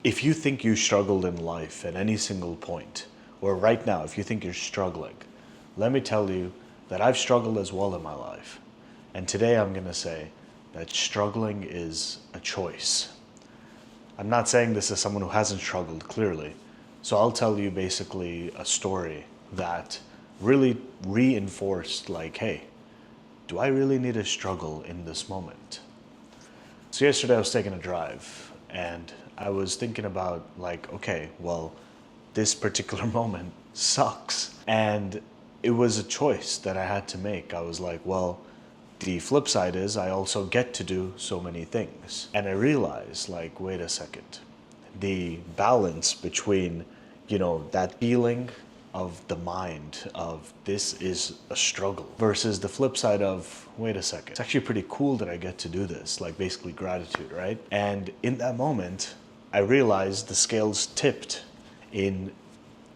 If you think you struggled in life at any single point, or right now, if you think you're struggling, let me tell you that I've struggled as well in my life. And today I'm going to say that struggling is a choice. I'm not saying this as someone who hasn't struggled, clearly. So I'll tell you basically a story that really reinforced, like, hey, do I really need to struggle in this moment? So yesterday I was taking a drive and I was thinking about, like, okay, well, this particular moment sucks. And it was a choice that I had to make. I was like, well, the flip side is I also get to do so many things. And I realized, like, wait a second, the balance between, that feeling of the mind of this is a struggle versus the flip side of, wait a second, it's actually pretty cool that I get to do this, like basically gratitude, right? And in that moment, I realized the scales tipped in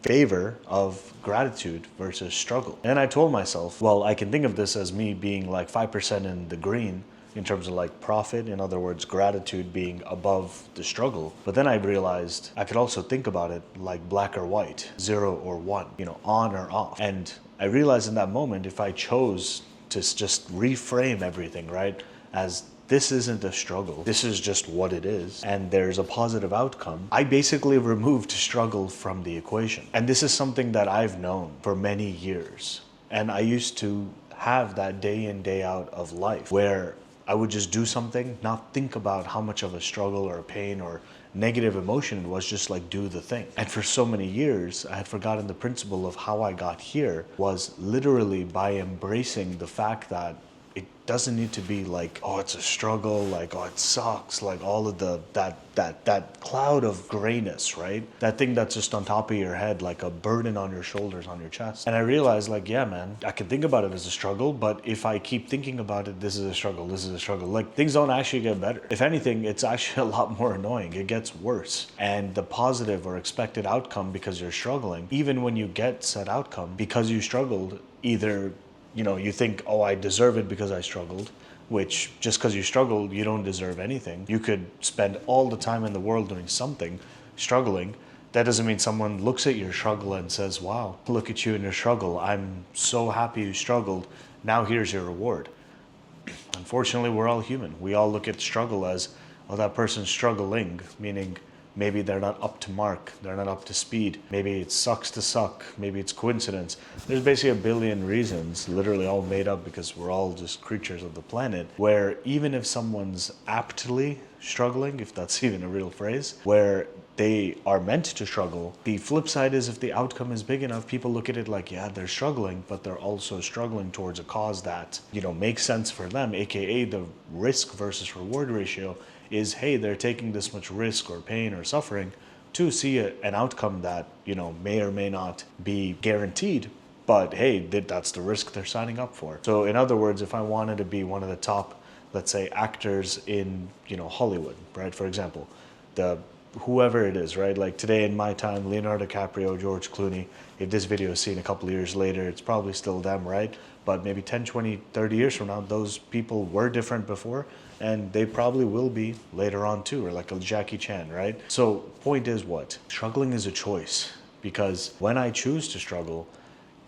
favor of gratitude versus struggle. And I told myself, well, I can think of this as me being like 5% in the green in terms of like profit, in other words, gratitude being above the struggle. But then I realized I could also think about it like black or white, 0 or 1, on or off. And I realized in that moment, if I chose to just reframe everything, right, as this isn't a struggle, this is just what it is, and there's a positive outcome, I basically removed struggle from the equation. And this is something that I've known for many years. And I used to have that day in, day out of life where I would just do something, not think about how much of a struggle or a pain or negative emotion it was, just like do the thing. And for so many years, I had forgotten the principle of how I got here was literally by embracing the fact that it doesn't need to be like, oh, it's a struggle, like, oh, it sucks, like all of that cloud of grayness, right? That thing that's just on top of your head, like a burden on your shoulders, on your chest. And I realized, like, yeah, man, I can think about it as a struggle, but if I keep thinking about it, this is a struggle, this is a struggle, like things don't actually get better. If anything, it's actually a lot more annoying. It gets worse. And the positive or expected outcome, because you're struggling, even when you get said outcome, because you struggled, either you think, oh, I deserve it because I struggled, which just because you struggled, you don't deserve anything. You could spend all the time in the world doing something, struggling. That doesn't mean someone looks at your struggle and says, wow, look at you in your struggle. I'm so happy you struggled. Now here's your reward. Unfortunately, we're all human. We all look at struggle as, oh, that person's struggling, meaning maybe they're not up to mark, they're not up to speed. Maybe it sucks to suck, maybe it's coincidence. There's basically a billion reasons, literally all made up because we're all just creatures of the planet, where even if someone's aptly struggling, if that's even a real phrase, where they are meant to struggle, the flip side is if the outcome is big enough, people look at it like, yeah, they're struggling, but they're also struggling towards a cause that, makes sense for them, aka the risk versus reward ratio is, hey, they're taking this much risk or pain or suffering to see an outcome that, may or may not be guaranteed. But hey, that's the risk they're signing up for. So in other words, if I wanted to be one of the top, let's say, actors in, Hollywood, right? For example, whoever it is, right? Like today in my time, Leonardo DiCaprio, George Clooney, if this video is seen a couple of years later, it's probably still them, right? But maybe 10, 20, 30 years from now, those people were different before, and they probably will be later on too, or like a Jackie Chan, right? So point is what? Struggling is a choice, because when I choose to struggle,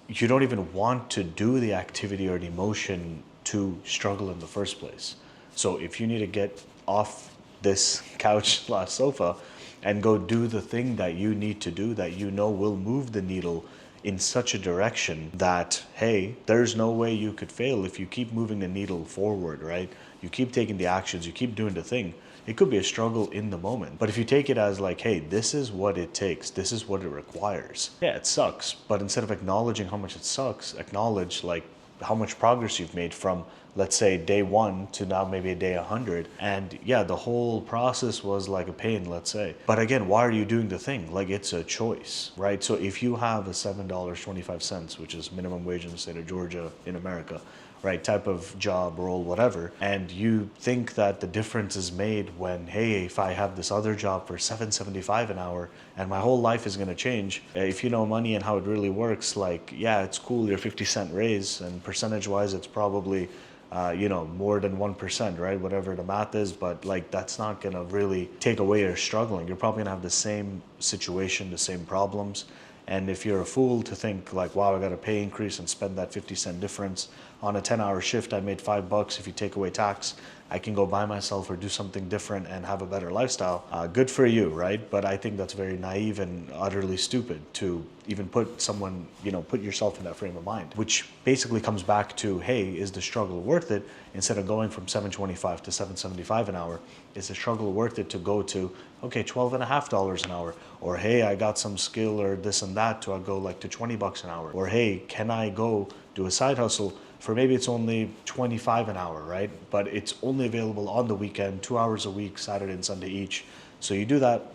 you don't even want to do the activity or the emotion to struggle in the first place. So if you need to get off this couch / sofa and go do the thing that you need to do that will move the needle in such a direction that, hey, there's no way you could fail if you keep moving the needle forward, right? You keep taking the actions, you keep doing the thing. It could be a struggle in the moment. But if you take it as like, hey, this is what it takes, this is what it requires. Yeah, it sucks. But instead of acknowledging how much it sucks, acknowledge like how much progress you've made from, let's say, day 1 to now maybe day 100. And yeah, the whole process was like a pain, let's say. But again, why are you doing the thing? Like, it's a choice, right? So if you have a $7.25, which is minimum wage in the state of Georgia in America, right, type of job, role, whatever, and you think that the difference is made when, hey, if I have this other job for $7.75 an hour and my whole life is going to change, if you know money and how it really works, like, yeah, it's cool, your 50-cent raise, and percentage wise it's probably more than 1%, right? Whatever the math is, but like that's not gonna really take away your struggling. You're probably gonna have the same situation, the same problems. And if you're a fool to think like, wow, I got a pay increase and spend that 50-cent difference on a 10-hour shift, I made $5. If you take away tax, I can go buy myself or do something different and have a better lifestyle. Good for you, right? But I think that's very naive and utterly stupid to even put someone, put yourself in that frame of mind, which basically comes back to, hey, is the struggle worth it? Instead of going from $7.25 to $7.75 an hour, is the struggle worth it to go to, okay, $12.50 an hour? Or hey, I got some skill or this and that to go like to $20 an hour. Or hey, can I go do a side hustle for maybe it's only 25 an hour, right? But it's only available on the weekend, 2 hours a week, Saturday and Sunday each. So you do that,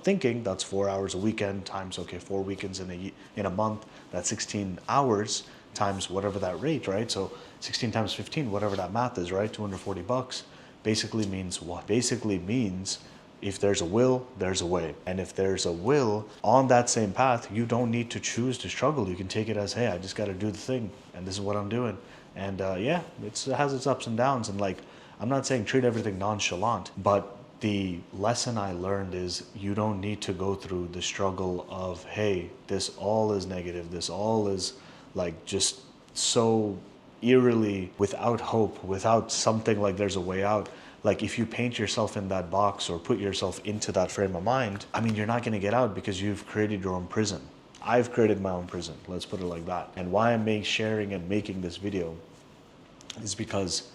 thinking that's 4 hours a weekend times, okay, 4 weekends in a month, that's 16 hours times whatever that rate, right? So 16 times 15, whatever that math is, right? $240 basically means what? Basically means if there's a will, there's a way. And if there's a will on that same path, you don't need to choose to struggle. You can take it as, hey, I just got to do the thing, and this is what I'm doing. And it has its ups and downs. And like, I'm not saying treat everything nonchalant, but the lesson I learned is you don't need to go through the struggle of, hey, this all is negative. This all is like just so eerily without hope, without something like there's a way out. Like if you paint yourself in that box or put yourself into that frame of mind, I mean, you're not going to get out because you've created your own prison. I've created my own prison, let's put it like that. And why I'm sharing and making this video is because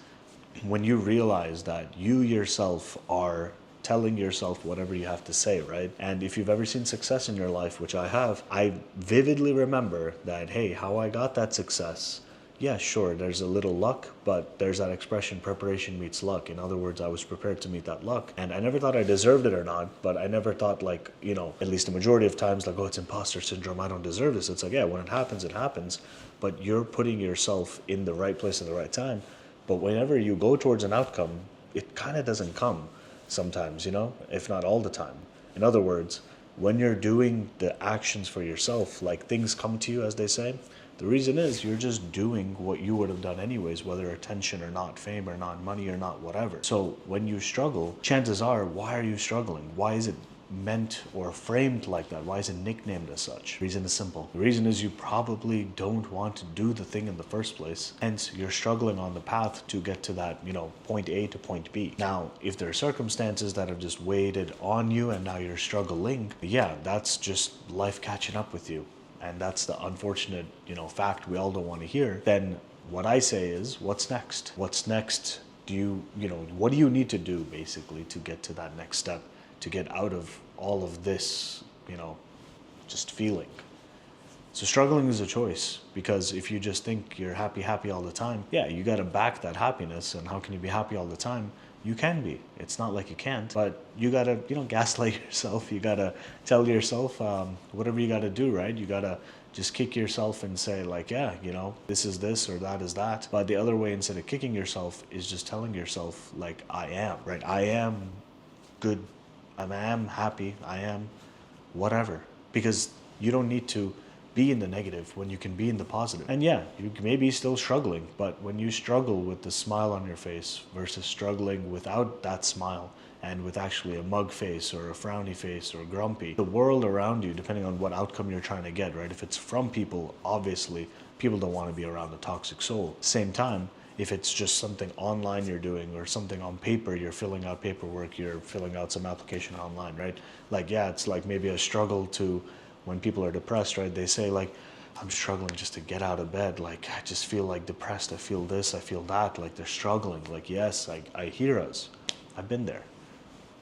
when you realize that you yourself are telling yourself whatever you have to say, right? And if you've ever seen success in your life, which I have, I vividly remember that, hey, how I got that success. Yeah, sure, there's a little luck, but there's that expression, preparation meets luck. In other words, I was prepared to meet that luck. And I never thought I deserved it or not, but I never thought like, at least the majority of times, like, oh, it's imposter syndrome, I don't deserve this. It's like, yeah, when it happens, it happens. But you're putting yourself in the right place at the right time. But whenever you go towards an outcome, it kind of doesn't come sometimes, if not all the time. In other words, when you're doing the actions for yourself, like things come to you, as they say, the reason is you're just doing what you would have done anyways, whether attention or not, fame or not, money or not, whatever. So when you struggle, chances are, why are you struggling? Why is it meant or framed like that? Why is it nicknamed as such? The reason is simple. The reason is you probably don't want to do the thing in the first place. Hence, you're struggling on the path to get to that, point A to point B. Now, if there are circumstances that have just weighted on you and now you're struggling, yeah, that's just life catching up with you. And that's the unfortunate, fact we all don't want to hear. Then what I say is, what's next? What's next? What do you need to do basically to get to that next step, to get out of all of this, just feeling? So struggling is a choice, because if you just think you're happy all the time, yeah, you got to back that happiness. And how can you be happy all the time? You can be. It's not like you can't, but you gotta, gaslight yourself. You gotta tell yourself whatever you gotta do, right? You gotta just kick yourself and say like, yeah, this is this or that is that. But the other way, instead of kicking yourself, is just telling yourself like, I am, right? I am good. I am happy. I am whatever. Because you don't need to be in the negative when you can be in the positive. And yeah, you may be still struggling, but when you struggle with the smile on your face versus struggling without that smile and with actually a mug face or a frowny face or grumpy, the world around you, depending on what outcome you're trying to get, right? If it's from people, obviously, people don't want to be around a toxic soul. Same time, if it's just something online you're doing or something on paper, you're filling out paperwork, you're filling out some application online, right? Like, yeah, it's like maybe a struggle to, when people are depressed, right? They say like, I'm struggling just to get out of bed. Like, I just feel like depressed. I feel this, I feel that. Like they're struggling. Like, yes, I hear us. I've been there.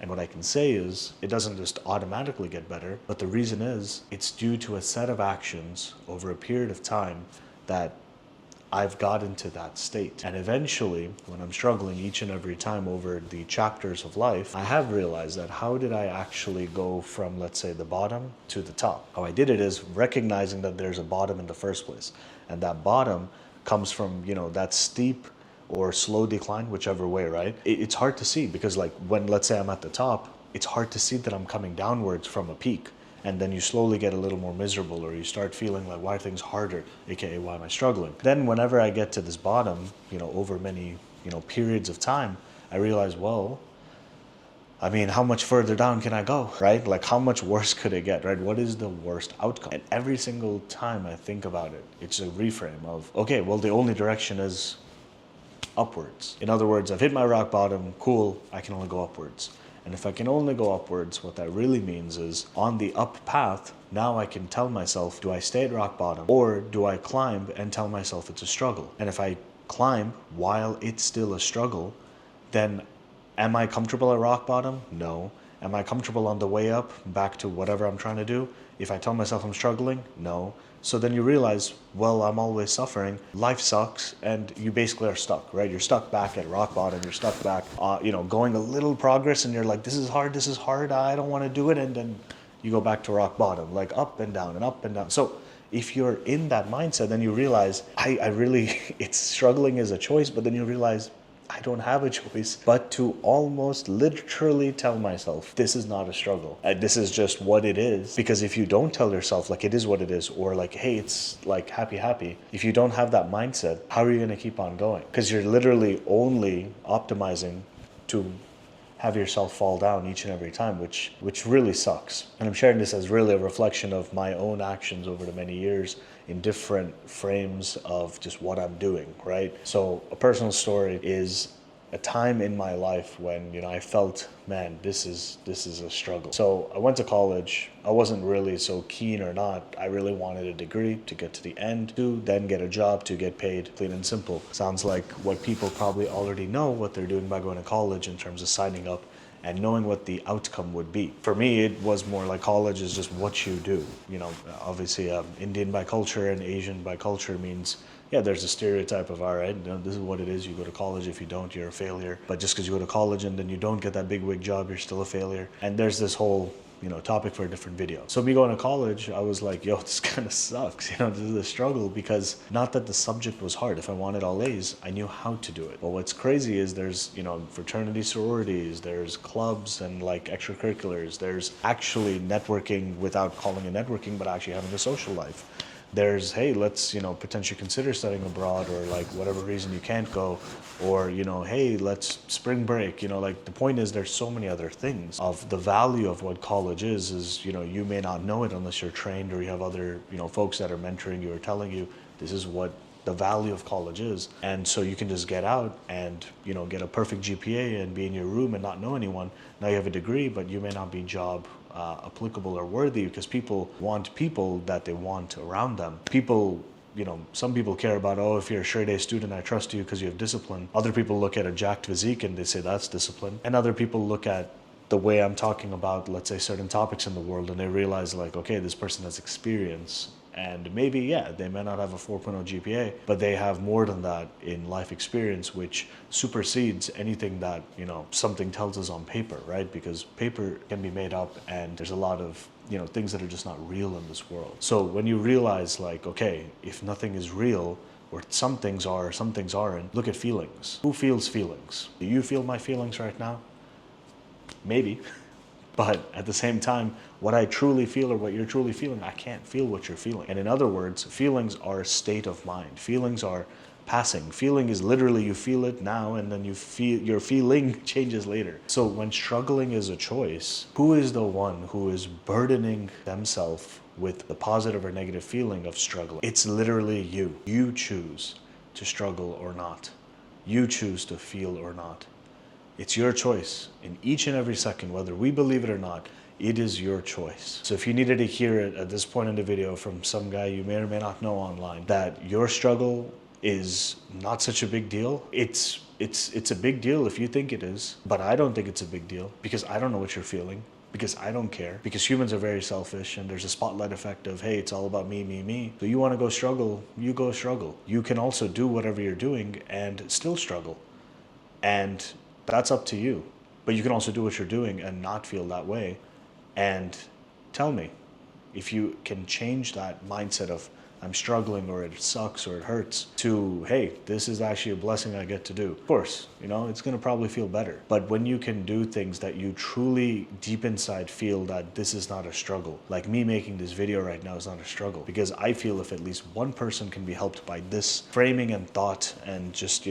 And what I can say is, it doesn't just automatically get better, but the reason is, it's due to a set of actions over a period of time that I've got into that state. And eventually, when I'm struggling each and every time over the chapters of life, I have realized that how did I actually go from, let's say, the bottom to the top? How I did it is recognizing that there's a bottom in the first place. And that bottom comes from, that steep or slow decline, whichever way, right? It's hard to see because like when, let's say I'm at the top, it's hard to see that I'm coming downwards from a peak. and then you slowly get a little more miserable, or you start feeling like, why are things harder, aka why am I struggling? Then whenever I get to this bottom, over many periods of time, I realize, well, I mean, how much further down can I go, right? Like, how much worse could it get, right? What is the worst outcome? And every single time I think about it, it's a reframe of, okay, well, the only direction is upwards. In other words, I've hit my rock bottom, cool, I can only go upwards. And if I can only go upwards, what that really means is on the up path, now I can tell myself, do I stay at rock bottom or do I climb and tell myself it's a struggle? And if I climb while it's still a struggle, then am I comfortable at rock bottom? No. Am I comfortable on the way up back to whatever I'm trying to do? If I tell myself I'm struggling? No. So then you realize, well, I'm always suffering. Life sucks, and you basically are stuck, right? You're stuck back at rock bottom. You're stuck back, going a little progress, and you're like, this is hard, I don't want to do it. And then you go back to rock bottom, like up and down and up and down. So if you're in that mindset, then you realize, I really, it's struggling is a choice, but then you realize, I don't have a choice but to almost literally tell myself, this is not a struggle. This is just what it is. Because if you don't tell yourself like it is what it is, or like, hey, it's like happy, if you don't have that mindset, how are you going to keep on going? Because you're literally only optimizing to have yourself fall down each and every time, which really sucks. And I'm sharing this as really a reflection of my own actions over the many years in different frames of just what I'm doing, right? So a personal story is a time in my life when, I felt, man, this is a struggle. So I went to college. I wasn't really so keen or not. I really wanted a degree to get to the end, to then get a job, to get paid, plain and simple. Sounds like what people probably already know what they're doing by going to college in terms of signing up and knowing what the outcome would be. For me, it was more like college is just what you do. Obviously Indian by culture and Asian by culture means, yeah, there's a stereotype of, all right, this is what it is. You go to college. If you don't, you're a failure. But just because you go to college and then you don't get that big wig job, you're still a failure. And there's this whole topic for a different video. So me going to college, I was like, yo, this kind of sucks. This is a struggle, because not that the subject was hard. If I wanted all A's, I knew how to do it. But what's crazy is there's, fraternity sororities, there's clubs and like extracurriculars. There's actually networking without calling it networking, but actually having a social life. There's, hey, let's, potentially consider studying abroad, or like whatever reason you can't go, or, hey, let's spring break, like the point is there's so many other things of the value of what college is, you may not know it unless you're trained or you have other, folks that are mentoring you or telling you this is what the value of college is. And so you can just get out and, get a perfect GPA and be in your room and not know anyone. Now you have a degree, but you may not be job applicable or worthy, because people want people that they want around them. People, some people care about, oh, if you're a straight A student, I trust you because you have discipline. Other people look at a jacked physique and they say that's discipline. And other people look at the way I'm talking about, let's say, certain topics in the world, and they realize like, okay, this person has experience. And maybe, yeah, they may not have a 4.0 GPA, but they have more than that in life experience, which supersedes anything that, something tells us on paper, right? Because paper can be made up, and there's a lot of, things that are just not real in this world. So when you realize like, okay, if nothing is real, or some things are, some things aren't, look at feelings. Who feels feelings? Do you feel my feelings right now? Maybe. But at the same time, what I truly feel or what you're truly feeling, I can't feel what you're feeling. And in other words, feelings are a state of mind. Feelings are passing. Feeling is literally you feel it now, and then your feeling changes later. So when struggling is a choice, who is the one who is burdening themselves with the positive or negative feeling of struggling? It's literally you. You choose to struggle or not. You choose to feel or not. It's your choice in each and every second, whether we believe it or not. It is your choice. So if you needed to hear it at this point in the video from some guy you may or may not know online, that your struggle is not such a big deal, it's a big deal if you think it is, but I don't think it's a big deal, because I don't know what you're feeling, because I don't care, because humans are very selfish, and there's a spotlight effect of, hey, it's all about me, me, me. So you want to go struggle, you go struggle. You can also do whatever you're doing and still struggle. And that's up to you. But you can also do what you're doing and not feel that way. And tell me if you can change that mindset of I'm struggling or it sucks or it hurts, to, hey, this is actually a blessing I get to do. Of course, it's going to probably feel better. But when you can do things that you truly deep inside feel that this is not a struggle, like me making this video right now is not a struggle, because I feel if at least one person can be helped by this framing and thought and just,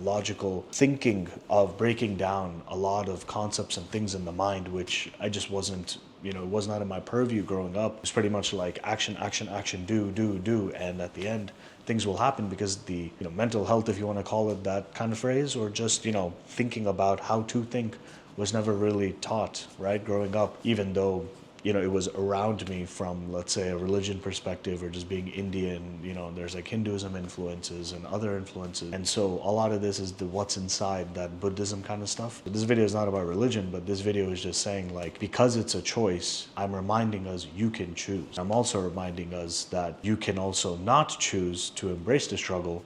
logical thinking of breaking down a lot of concepts and things in the mind, which I just wasn't, it was not in my purview growing up. It was pretty much like action, action, action, do. And at the end, things will happen because the, mental health, if you want to call it that kind of phrase, or just, thinking about how to think was never really taught, right? Growing up, even though, it was around me from, let's say, a religion perspective or just being Indian, there's like Hinduism influences and other influences. And so a lot of this is the what's inside that Buddhism kind of stuff. But this video is not about religion, but this video is just saying, like, because it's a choice, I'm reminding us you can choose. I'm also reminding us that you can also not choose to embrace the struggle,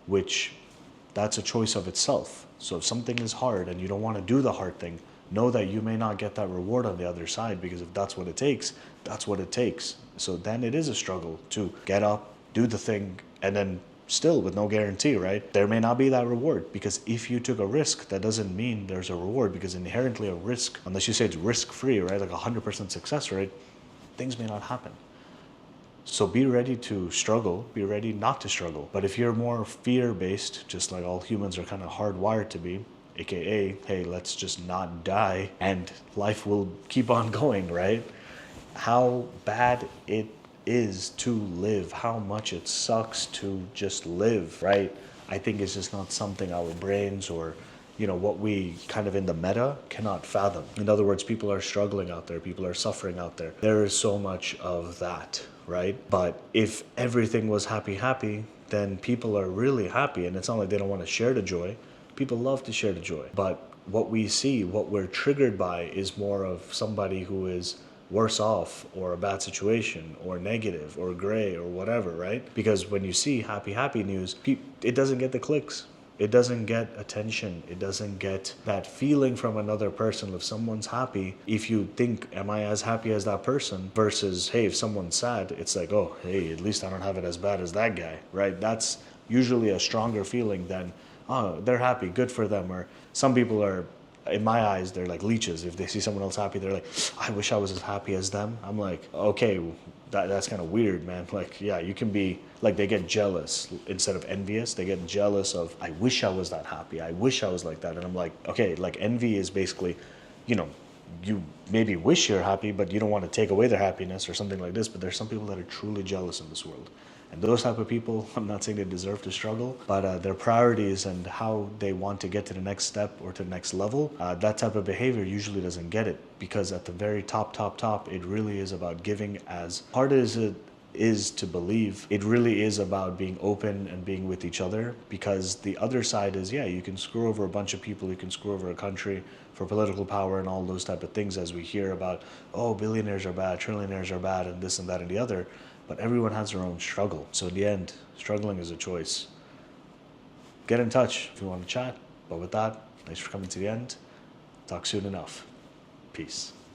which that's a choice of itself. So if something is hard and you don't want to do the hard thing, know that you may not get that reward on the other side, because if that's what it takes, that's what it takes. So then it is a struggle to get up, do the thing, and then still with no guarantee, right? There may not be that reward, because if you took a risk, that doesn't mean there's a reward, because inherently a risk, unless you say it's risk-free, right, like 100% success rate, things may not happen. So be ready to struggle, be ready not to struggle. But if you're more fear-based, just like all humans are kind of hardwired to be, AKA, hey, let's just not die and life will keep on going, right? How bad it is to live, how much it sucks to just live, right? I think it's just not something our brains or, what we kind of in the meta cannot fathom. In other words, people are struggling out there, people are suffering out there. There is so much of that, right? But if everything was happy, then people are really happy, and it's not like they don't want to share the joy. People love to share the joy, but what we see, what we're triggered by, is more of somebody who is worse off, or a bad situation, or negative, or gray, or whatever, right? Because when you see happy news, it doesn't get the clicks. It doesn't get attention. It doesn't get that feeling from another person. If someone's happy, if you think, am I as happy as that person? Versus, hey, if someone's sad, it's like, oh, hey, at least I don't have it as bad as that guy, right? That's usually a stronger feeling than, oh, they're happy, good for them. Or some people are, in my eyes, they're like leeches. If they see someone else happy, they're like, I wish I was as happy as them. I'm like, okay, that's kind of weird, man. Like, yeah, you can be, like, they get jealous instead of envious. They get jealous of, I wish I was that happy. I wish I was like that. And I'm like, okay, like envy is basically, you maybe wish you're happy, but you don't want to take away their happiness or something like this. But there's some people that are truly jealous in this world. And those type of people, I'm not saying they deserve to struggle, but their priorities and how they want to get to the next step or to the next level, that type of behavior usually doesn't get it. Because at the very top, it really is about giving. As hard as it is to believe, it really is about being open and being with each other. Because the other side is, yeah, you can screw over a bunch of people, you can screw over a country for political power and all those type of things, as we hear about, oh, billionaires are bad, trillionaires are bad, and this and that and the other. But everyone has their own struggle. So in the end, struggling is a choice. Get in touch if you want to chat. But with that, thanks for coming to the end. Talk soon enough. Peace.